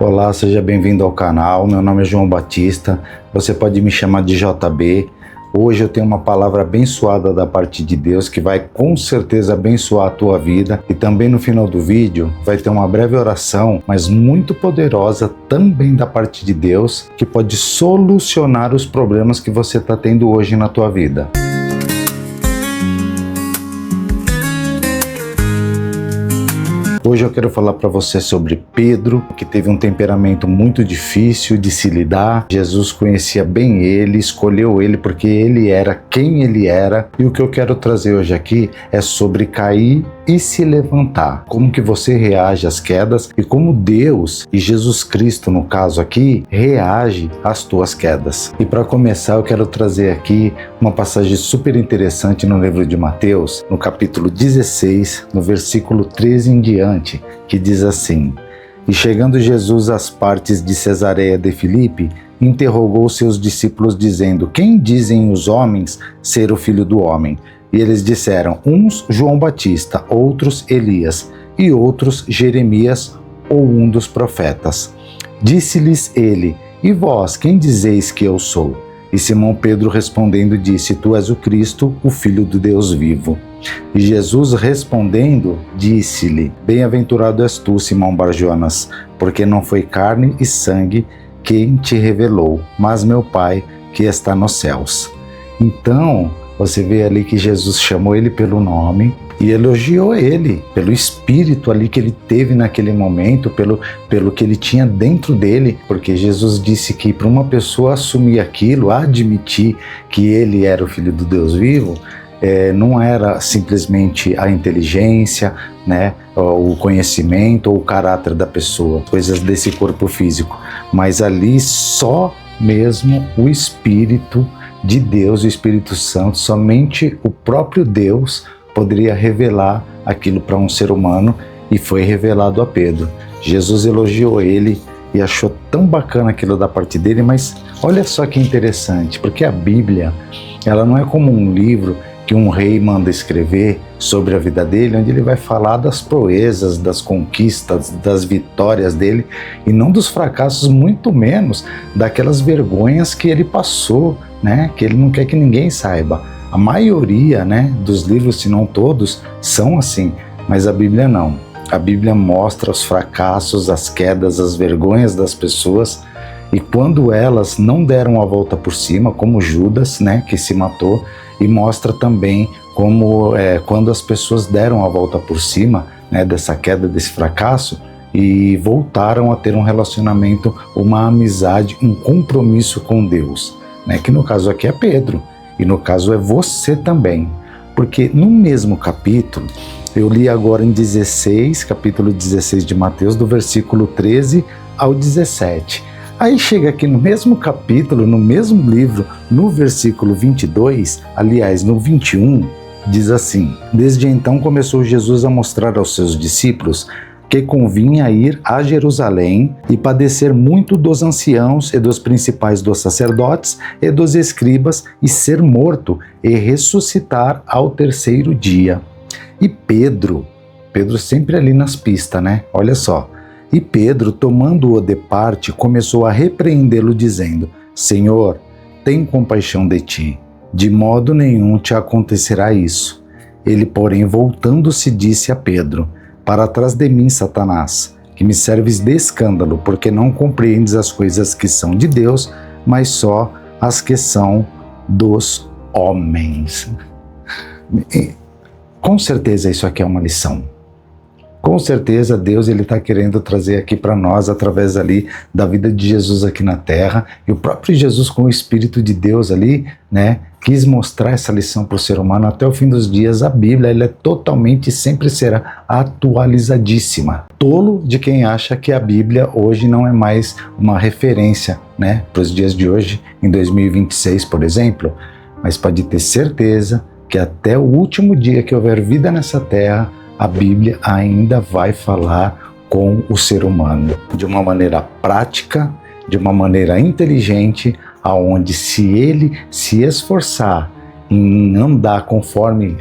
Olá, seja bem-vindo ao canal. Meu nome é João Batista, você pode me chamar de JB. Hoje eu tenho uma palavra abençoada da parte de Deus que vai com certeza abençoar a tua vida, e também no final do vídeo vai ter uma breve oração, mas muito poderosa também da parte de Deus, que pode solucionar os problemas que você está tendo hoje na tua vida. Hoje eu quero falar para você sobre Pedro, que teve um temperamento muito difícil de se lidar. Jesus conhecia bem ele, escolheu ele porque ele era quem ele era. E o que eu quero trazer hoje aqui é sobre cair e se levantar. Como que você reage às quedas e como Deus e Jesus Cristo, no caso aqui, reage às tuas quedas. E para começar eu quero trazer aqui uma passagem super interessante no livro de Mateus, no capítulo 16, no versículo 13 em diante, que diz assim: E chegando Jesus às partes de Cesareia de Filipe, interrogou seus discípulos dizendo: Quem dizem os homens ser o Filho do Homem? E eles disseram: uns João Batista, outros Elias, e outros Jeremias ou um dos profetas. Disse-lhes ele: E vós, quem dizeis que eu sou? E Simão Pedro respondendo disse: Tu és o Cristo, o Filho do Deus vivo. E Jesus respondendo disse-lhe: Bem-aventurado és tu, Simão Bar-Jonas, porque não foi carne e sangue quem te revelou, mas meu Pai que está nos céus. Então, você vê ali que Jesus chamou ele pelo nome e elogiou ele, pelo espírito ali que ele teve naquele momento, pelo que ele tinha dentro dele, porque Jesus disse que para uma pessoa assumir aquilo, admitir que ele era o Filho do Deus vivo, não era simplesmente a inteligência, né, o conhecimento ou o caráter da pessoa, coisas desse corpo físico, mas ali só mesmo o Espírito de Deus, o Espírito Santo, somente o próprio Deus poderia revelar aquilo para um ser humano, e foi revelado a Pedro. Jesus elogiou ele e achou tão bacana aquilo da parte dele, mas olha só que interessante, porque a Bíblia, ela não é como um livro que um rei manda escrever sobre a vida dele, onde ele vai falar das proezas, das conquistas, das vitórias dele, e não dos fracassos, muito menos daquelas vergonhas que ele passou, né, que ele não quer que ninguém saiba. A maioria, né, dos livros, se não todos, são assim, mas a Bíblia não. A Bíblia mostra os fracassos, as quedas, as vergonhas das pessoas, e quando elas não deram a volta por cima, como Judas, né, que se matou, e mostra também como quando as pessoas deram a volta por cima, né, dessa queda, desse fracasso, e voltaram a ter um relacionamento, uma amizade, um compromisso com Deus, né, que no caso aqui é Pedro, e no caso é você também, porque no mesmo capítulo, eu li agora em 16, capítulo 16 de Mateus, do versículo 13 ao 17, aí chega aqui no mesmo capítulo, no mesmo livro, no versículo 22, aliás, no 21, diz assim: Desde então começou Jesus a mostrar aos seus discípulos que convinha ir a Jerusalém e padecer muito dos anciãos e dos principais dos sacerdotes e dos escribas, e ser morto e ressuscitar ao terceiro dia. E Pedro sempre ali nas pistas, né? Olha só. E Pedro, tomando-o de parte, começou a repreendê-lo, dizendo: Senhor, tem compaixão de ti, de modo nenhum te acontecerá isso. Ele, porém, voltando-se, disse a Pedro: Para trás de mim, Satanás, que me serves de escândalo, porque não compreendes as coisas que são de Deus, mas só as que são dos homens. Com certeza isso aqui é uma lição. Com certeza Deus está querendo trazer aqui para nós, através ali da vida de Jesus aqui na Terra, e o próprio Jesus com o Espírito de Deus ali, né, quis mostrar essa lição para o ser humano até o fim dos dias. A Bíblia, ela é totalmente, sempre será atualizadíssima. Tolo de quem acha que a Bíblia hoje não é mais uma referência, né, para os dias de hoje, em 2026, por exemplo, mas pode ter certeza que até o último dia que houver vida nessa Terra, a Bíblia ainda vai falar com o ser humano de uma maneira prática, de uma maneira inteligente, aonde se ele se esforçar em andar conforme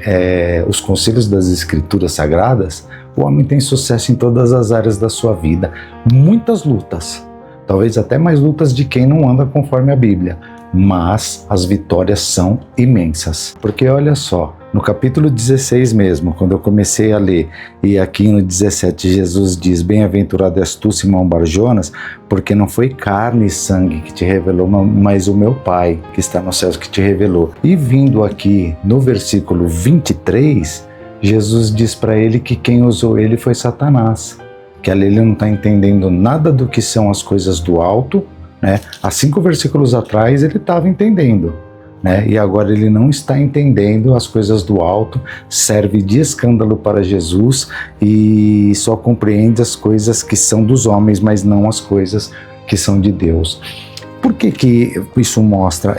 os conselhos das Escrituras Sagradas, o homem tem sucesso em todas as áreas da sua vida. Muitas lutas, talvez até mais lutas de quem não anda conforme a Bíblia, mas as vitórias são imensas. Porque olha só, no capítulo 16 mesmo, quando eu comecei a ler, e aqui no 17 Jesus diz: bem-aventurado és tu, Simão Bar-Jonas, porque não foi carne e sangue que te revelou, mas o meu Pai que está nos céus que te revelou. E vindo aqui no versículo 23, Jesus diz para ele que quem usou ele foi Satanás, que ali ele não está entendendo nada do que são as coisas do alto, né? Há 5 versículos atrás ele estava entendendo, né? E agora ele não está entendendo as coisas do alto, serve de escândalo para Jesus e só compreende as coisas que são dos homens, mas não as coisas que são de Deus. Por que isso mostra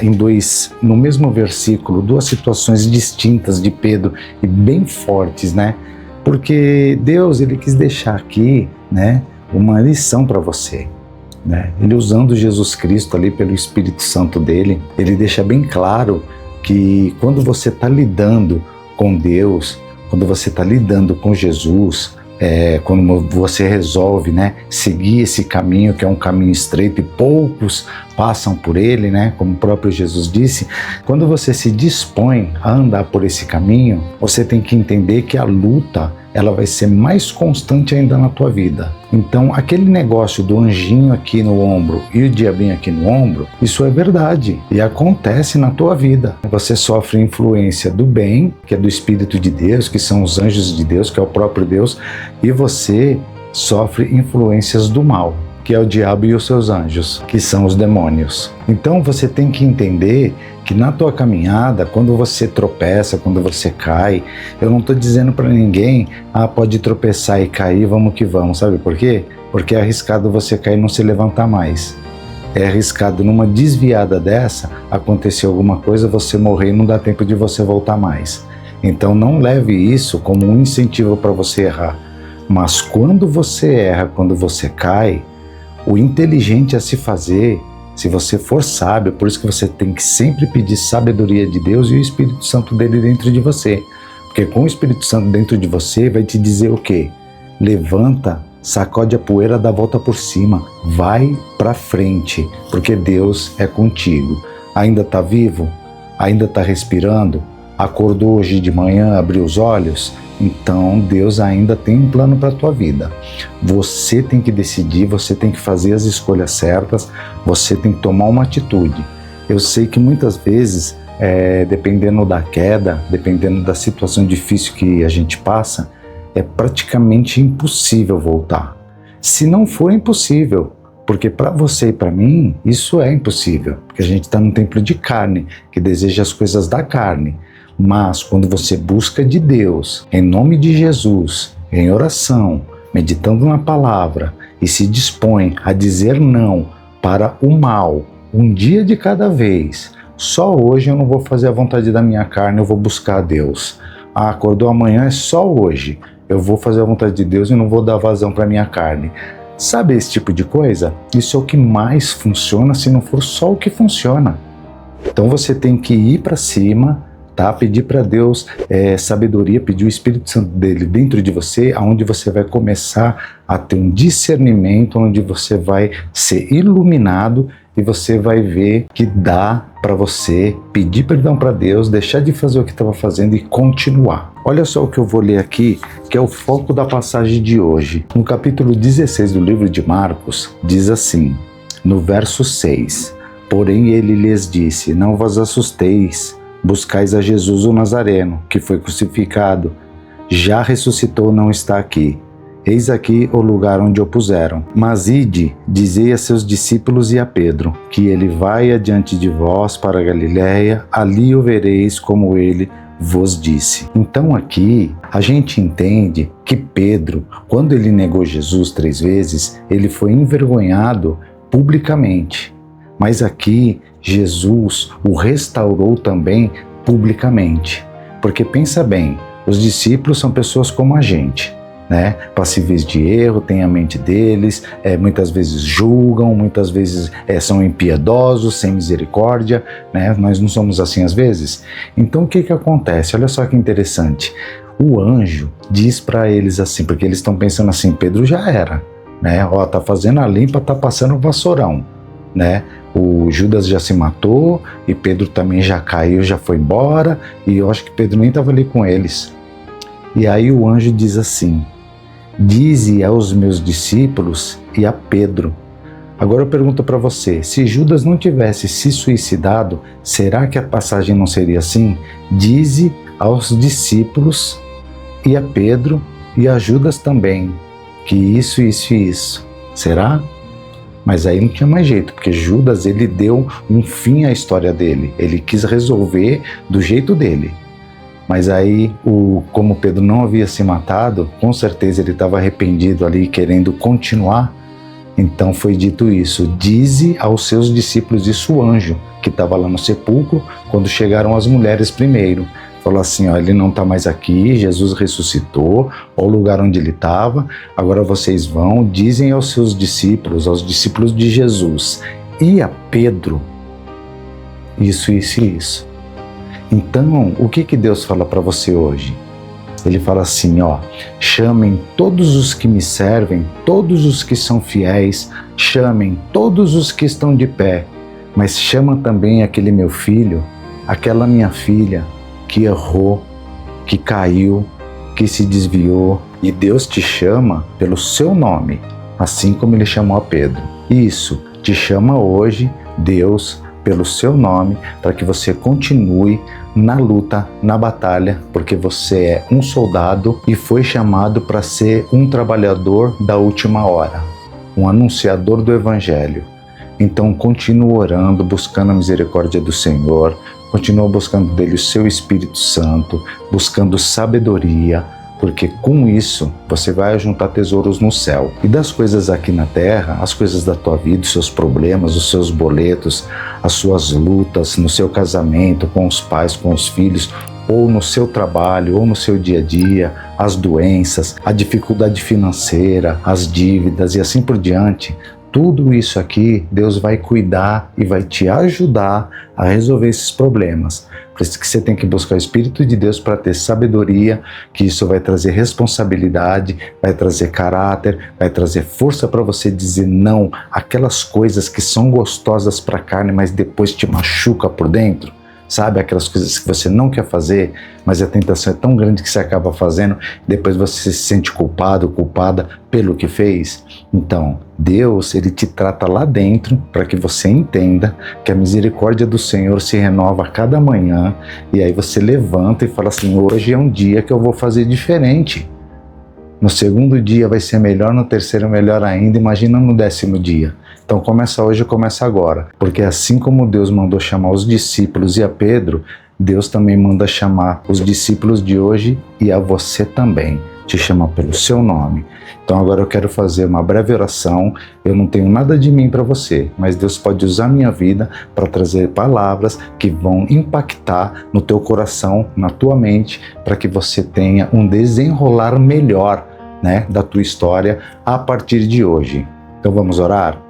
no mesmo versículo, 2 situações distintas de Pedro e bem fortes, né? Porque Deus, ele quis deixar aqui, né, uma lição para você, né? Ele, usando Jesus Cristo ali pelo Espírito Santo dele, ele deixa bem claro que quando você está lidando com Deus, quando você está lidando com Jesus, quando você resolve, né, seguir esse caminho que é um caminho estreito e poucos passam por ele, né, como o próprio Jesus disse, quando você se dispõe a andar por esse caminho, você tem que entender que a luta ela vai ser mais constante ainda na tua vida. Então, aquele negócio do anjinho aqui no ombro e o diabinho aqui no ombro, isso é verdade e acontece na tua vida. Você sofre influência do bem, que é do Espírito de Deus, que são os anjos de Deus, que é o próprio Deus, e você sofre influências do mal, que é o diabo e os seus anjos, que são os demônios. Então você tem que entender que na tua caminhada, quando você tropeça, quando você cai, eu não estou dizendo para ninguém, pode tropeçar e cair, vamos que vamos, sabe por quê? Porque é arriscado você cair e não se levantar mais. É arriscado numa desviada dessa, acontecer alguma coisa, você morrer e não dá tempo de você voltar mais. Então não leve isso como um incentivo para você errar. Mas quando você erra, quando você cai, o inteligente a se fazer, se você for sábio, por isso que você tem que sempre pedir sabedoria de Deus e o Espírito Santo dele dentro de você. Porque com o Espírito Santo dentro de você vai te dizer o quê? Levanta, sacode a poeira, dá a volta por cima, vai pra frente, porque Deus é contigo. Ainda está vivo? Ainda está respirando? Acordou hoje de manhã, abriu os olhos? Então Deus ainda tem um plano para a tua vida. Você tem que decidir, você tem que fazer as escolhas certas, você tem que tomar uma atitude. Eu sei que muitas vezes, dependendo da queda, dependendo da situação difícil que a gente passa, é praticamente impossível voltar. Se não for impossível, porque para você e para mim isso é impossível, porque a gente está num templo de carne, que deseja as coisas da carne. Mas quando você busca de Deus, em nome de Jesus, em oração, meditando na palavra e se dispõe a dizer não para o mal, um dia de cada vez, só hoje eu não vou fazer a vontade da minha carne, eu vou buscar a Deus. Acordou amanhã, é só hoje, eu vou fazer a vontade de Deus e não vou dar vazão para minha carne. Sabe esse tipo de coisa? Isso é o que mais funciona, se não for só o que funciona. Então você tem que ir para cima, tá? Pedir para Deus sabedoria, pedir o Espírito Santo dele dentro de você, aonde você vai começar a ter um discernimento, onde você vai ser iluminado e você vai ver que dá para você pedir perdão para Deus, deixar de fazer o que estava fazendo e continuar. Olha só o que eu vou ler aqui, que é o foco da passagem de hoje. No capítulo 16 do livro de Marcos, diz assim, no verso 6, porém ele lhes disse, não vos assusteis, buscais a Jesus o Nazareno, que foi crucificado, já ressuscitou, não está aqui. Eis aqui o lugar onde o puseram. Mas ide, dizei a seus discípulos e a Pedro, que ele vai adiante de vós para a Galiléia, ali o vereis como ele vos disse. Então aqui a gente entende que Pedro, quando ele negou Jesus 3 vezes, ele foi envergonhado publicamente. Mas aqui Jesus o restaurou também publicamente. Porque pensa bem, os discípulos são pessoas como a gente, né? Passíveis de erro, têm a mente deles, muitas vezes julgam, muitas vezes são impiedosos, sem misericórdia, né? Nós não somos assim às vezes? Então o que acontece? Olha só que interessante. o anjo diz para eles assim, porque eles estão pensando assim, Pedro já era, né? Ó, tá fazendo a limpa, tá passando o vassourão, né? O Judas já se matou e Pedro também já caiu, já foi embora, e eu acho que Pedro nem estava ali com eles. E aí o anjo diz assim: dize aos meus discípulos e a Pedro. Agora eu pergunto para você, se Judas não tivesse se suicidado, será que a passagem não seria assim? Dize aos discípulos e a Pedro e a Judas também, que isso, isso e isso. Será? Mas aí não tinha mais jeito, porque Judas, ele deu um fim à história dele. Ele quis resolver do jeito dele. Mas aí, como Pedro não havia se matado, com certeza ele estava arrependido ali, querendo continuar. Então foi dito isso: dize aos seus discípulos, isso o anjo, que estava lá no sepulcro, quando chegaram as mulheres primeiro. Falou assim, ó, ele não está mais aqui, Jesus ressuscitou, ó, o lugar onde ele estava, agora vocês vão, dizem aos seus discípulos, aos discípulos de Jesus, e a Pedro, isso, isso e isso. Então, o que Deus fala para você hoje? Ele fala assim, ó, chamem todos os que me servem, todos os que são fiéis, chamem todos os que estão de pé, mas chama também aquele meu filho, aquela minha filha, que errou, que caiu, que se desviou, e Deus te chama pelo seu nome, assim como ele chamou a Pedro. Isso, te chama hoje, Deus, pelo seu nome, para que você continue na luta, na batalha, porque você é um soldado e foi chamado para ser um trabalhador da última hora, um anunciador do Evangelho. Então continua orando, buscando a misericórdia do Senhor, continua buscando dele o seu Espírito Santo, buscando sabedoria, porque com isso você vai juntar tesouros no céu. E das coisas aqui na terra, as coisas da tua vida, os seus problemas, os seus boletos, as suas lutas no seu casamento, com os pais, com os filhos, ou no seu trabalho, ou no seu dia a dia, as doenças, a dificuldade financeira, as dívidas e assim por diante, tudo isso aqui, Deus vai cuidar e vai te ajudar a resolver esses problemas. Por isso que você tem que buscar o Espírito de Deus para ter sabedoria, que isso vai trazer responsabilidade, vai trazer caráter, vai trazer força para você dizer não àquelas coisas que são gostosas para a carne, mas depois te machuca por dentro. Sabe, aquelas coisas que você não quer fazer, mas a tentação é tão grande que você acaba fazendo, depois você se sente culpado, culpada pelo que fez. Então, Deus, ele te trata lá dentro para que você entenda que a misericórdia do Senhor se renova a cada manhã, e aí você levanta e fala assim, hoje é um dia que eu vou fazer diferente. No segundo dia vai ser melhor, no terceiro melhor ainda, imagina no 10º dia. Então começa hoje, começa agora, porque assim como Deus mandou chamar os discípulos e a Pedro, Deus também manda chamar os discípulos de hoje e a você também, te chama pelo seu nome. Então agora eu quero fazer uma breve oração, eu não tenho nada de mim para você, mas Deus pode usar a minha vida para trazer palavras que vão impactar no teu coração, na tua mente, para que você tenha um desenrolar melhor, né, da tua história a partir de hoje. Então vamos orar?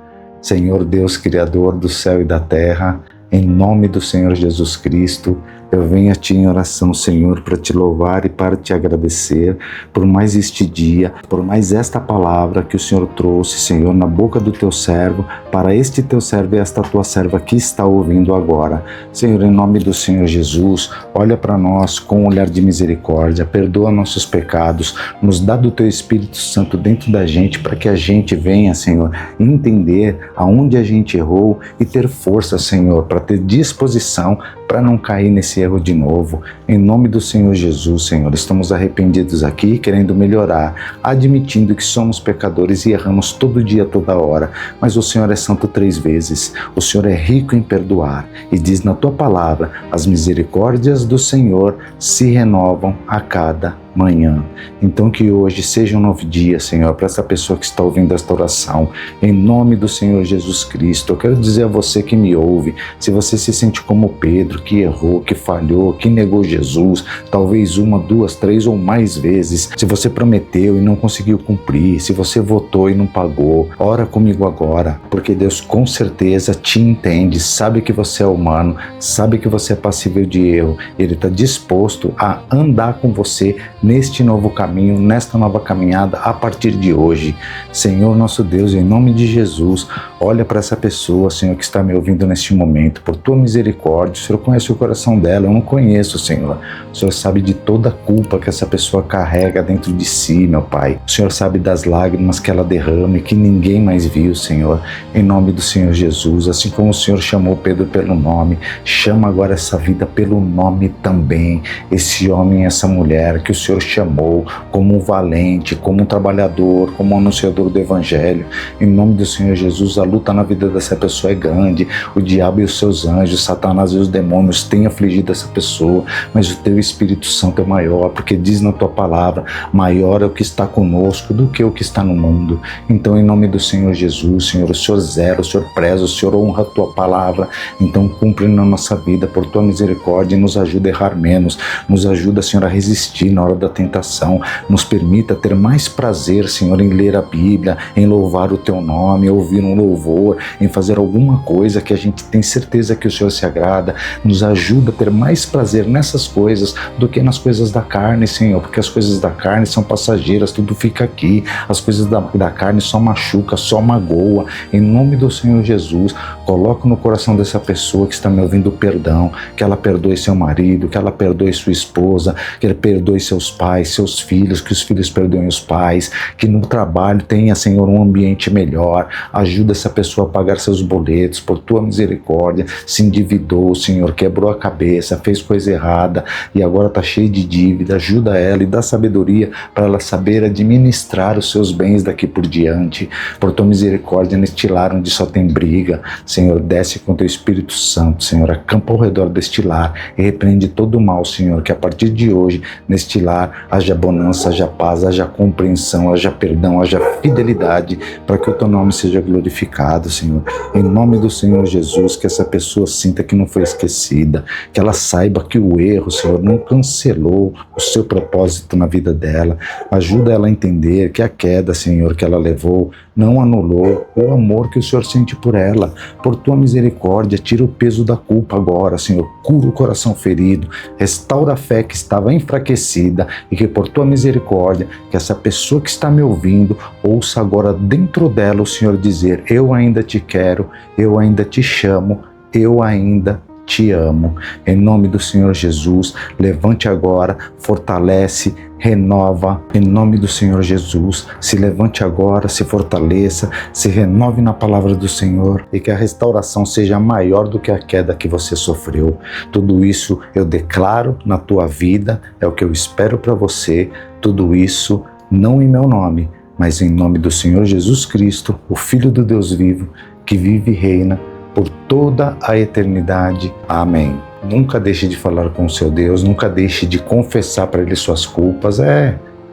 Senhor Deus, Criador do céu e da terra, em nome do Senhor Jesus Cristo, eu venho a Ti em oração, Senhor, para Te louvar e para Te agradecer por mais este dia, por mais esta palavra que o Senhor trouxe, Senhor, na boca do Teu servo, para este Teu servo e esta Tua serva que está ouvindo agora. Senhor, em nome do Senhor Jesus, olha para nós com um olhar de misericórdia, perdoa nossos pecados, nos dá do Teu Espírito Santo dentro da gente, para que a gente venha, Senhor, entender aonde a gente errou e ter força, Senhor, para ter disposição para não cair nesse erro de novo. Em nome do Senhor Jesus, Senhor, estamos arrependidos aqui, querendo melhorar, admitindo que somos pecadores e erramos todo dia, toda hora, mas o Senhor é santo 3 vezes, o Senhor é rico em perdoar, e diz na Tua palavra, as misericórdias do Senhor se renovam a cada manhã. Então que hoje seja um novo dia, Senhor, para essa pessoa que está ouvindo esta oração, em nome do Senhor Jesus Cristo. Eu quero dizer a você que me ouve, se você se sente como Pedro, que errou, que falhou, que negou Jesus, talvez 1, 2, 3 ou mais vezes, se você prometeu e não conseguiu cumprir, se você votou e não pagou, ora comigo agora, porque Deus com certeza te entende, sabe que você é humano, sabe que você é passível de erro, Ele está disposto a andar com você neste novo caminho, nesta nova caminhada a partir de hoje. Senhor nosso Deus, em nome de Jesus, olha para essa pessoa, Senhor, que está me ouvindo neste momento, por tua misericórdia. O Senhor conhece o coração dela, eu não conheço, Senhor. O Senhor sabe de toda a culpa que essa pessoa carrega dentro de si, meu Pai. O Senhor sabe das lágrimas que ela derrama e que ninguém mais viu, Senhor. Em nome do Senhor Jesus, assim como o Senhor chamou Pedro pelo nome, chama agora essa vida pelo nome também. Esse homem e essa mulher que o Senhor chamou como um valente, como um trabalhador, como um anunciador do Evangelho. Em nome do Senhor Jesus, a luta na vida dessa pessoa é grande. O diabo e os seus anjos, Satanás e os demônios têm afligido essa pessoa, mas o teu Espírito Santo é maior, porque diz na tua palavra, maior é o que está conosco do que o que está no mundo. Então, em nome do Senhor Jesus, Senhor, o Senhor zela, o Senhor preza, o Senhor honra a tua palavra. Então, cumpre na nossa vida por tua misericórdia e nos ajuda a errar menos. Nos ajuda, Senhor, a resistir na hora da tentação. Nos permita ter mais prazer, Senhor, em ler a Bíblia, em louvar o teu nome, ouvir um louvor, em fazer alguma coisa que a gente tem certeza que o Senhor se agrada. Nos ajuda a ter mais prazer nessas coisas do que nas coisas da carne, Senhor, porque as coisas da carne são passageiras, tudo fica aqui. As coisas da carne só machuca, só magoa. Em nome do Senhor Jesus, coloca no coração dessa pessoa que está me ouvindo perdão, que ela perdoe seu marido, que ela perdoe sua esposa, que ela perdoe seus pais, seus filhos, que os filhos perdoem os pais, que no trabalho tenha, Senhor, um ambiente melhor. Ajuda essa pessoa a pagar seus boletos por tua misericórdia. Se endividou, Senhor, quebrou a cabeça, fez coisa errada e agora está cheia de dívida. Ajuda ela e dá sabedoria para ela saber administrar os seus bens daqui por diante. Por tua misericórdia, neste lar onde só tem briga, Senhor, desce com teu Espírito Santo, Senhor, acampa ao redor deste lar e repreende todo o mal, Senhor, que a partir de hoje, neste lar, haja bonança, haja paz, haja compreensão, haja perdão, haja fidelidade, para que o teu nome seja glorificado, Senhor. Em nome do Senhor Jesus, que essa pessoa sinta que não foi esquecida, que ela saiba que o erro, Senhor, não cancelou o seu propósito na vida dela. Ajuda ela a entender que a queda, Senhor, que ela levou, não anulou o amor que o Senhor sente por ela. Por tua misericórdia, tira o peso da culpa agora, Senhor. Cura o coração ferido, restaura a fé que estava enfraquecida e que por tua misericórdia, que essa pessoa que está me ouvindo, ouça agora dentro dela o Senhor dizer: eu ainda te quero, eu ainda te chamo, eu ainda te amo. Em nome do Senhor Jesus, levante agora, fortalece, renova, em nome do Senhor Jesus. Se levante agora, se fortaleça, se renove na palavra do Senhor e que a restauração seja maior do que a queda que você sofreu. Tudo isso eu declaro na tua vida, é o que eu espero para você. Tudo isso não em meu nome, mas em nome do Senhor Jesus Cristo, o Filho do Deus vivo, que vive e reina por toda a eternidade. Amém. Nunca deixe de falar com o seu Deus, nunca deixe de confessar para Ele suas culpas.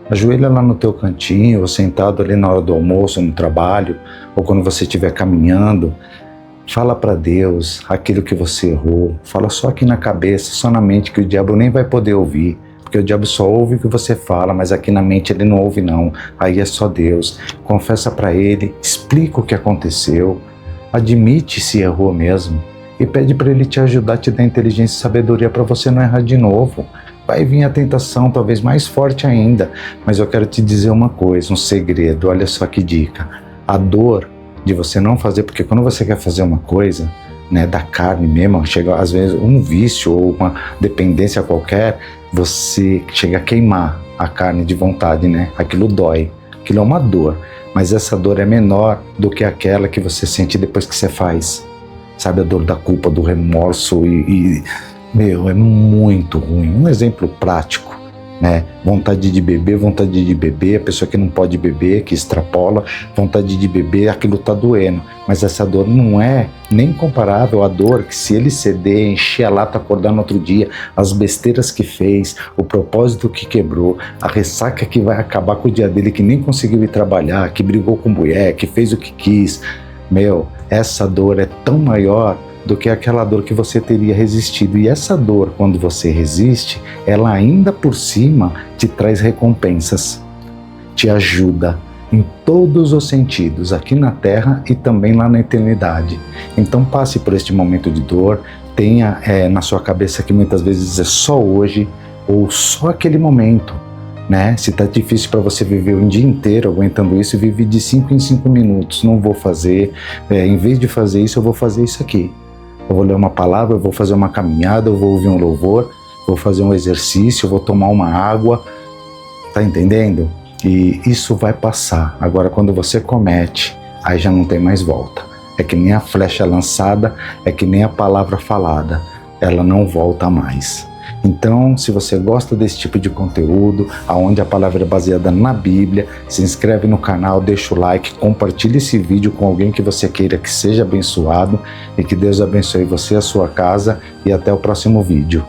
Ajoelha lá no teu cantinho, ou sentado ali na hora do almoço, no trabalho, ou quando você estiver caminhando. Fala para Deus aquilo que você errou. Fala só aqui na cabeça, só na mente, que o diabo nem vai poder ouvir. Porque o diabo só ouve o que você fala, mas aqui na mente ele não ouve não. Aí é só Deus. Confessa para Ele, explica o que aconteceu. Admite se errou mesmo e pede para Ele te ajudar, te dar inteligência e sabedoria para você não errar de novo. Vai vir a tentação, talvez mais forte ainda, mas eu quero te dizer uma coisa, um segredo, olha só que dica. A dor de você não fazer, porque quando você quer fazer uma coisa, né, da carne mesmo, chega às vezes um vício ou uma dependência qualquer, você chega a queimar a carne de vontade, né? Aquilo dói, aquilo é uma dor. Mas essa dor é menor do que aquela que você sente depois que você faz. Sabe, a dor da culpa, do remorso meu, é muito ruim. Um exemplo prático, né? Vontade de beber, a pessoa que não pode beber, que extrapola, vontade de beber, aquilo tá doendo. Mas essa dor não é nem comparável à dor que, se ele ceder, encher a lata, acordar no outro dia, as besteiras que fez, o propósito que quebrou, a ressaca que vai acabar com o dia dele, que nem conseguiu ir trabalhar, que brigou com mulher, que fez o que quis. Meu, essa dor é tão maior do que aquela dor que você teria resistido. E essa dor, quando você resiste, ela ainda por cima te traz recompensas, te ajuda em todos os sentidos, aqui na terra e também lá na eternidade. Então passe por este momento de dor, tenha na sua cabeça que muitas vezes é só hoje ou só aquele momento, né? Se tá difícil para você viver um dia inteiro aguentando isso, vive de 5 em 5 minutos. Não vou fazer, em vez de fazer isso, eu vou fazer isso aqui. Eu vou ler uma palavra, eu vou fazer uma caminhada, eu vou ouvir um louvor, vou fazer um exercício, eu vou tomar uma água. Tá entendendo? E isso vai passar. Agora, quando você comete, aí já não tem mais volta. É que nem a flecha lançada, é que nem a palavra falada. Ela não volta mais. Então, se você gosta desse tipo de conteúdo, onde a palavra é baseada na Bíblia, se inscreve no canal, deixa o like, compartilhe esse vídeo com alguém que você queira que seja abençoado e que Deus abençoe você e a sua casa e até o próximo vídeo.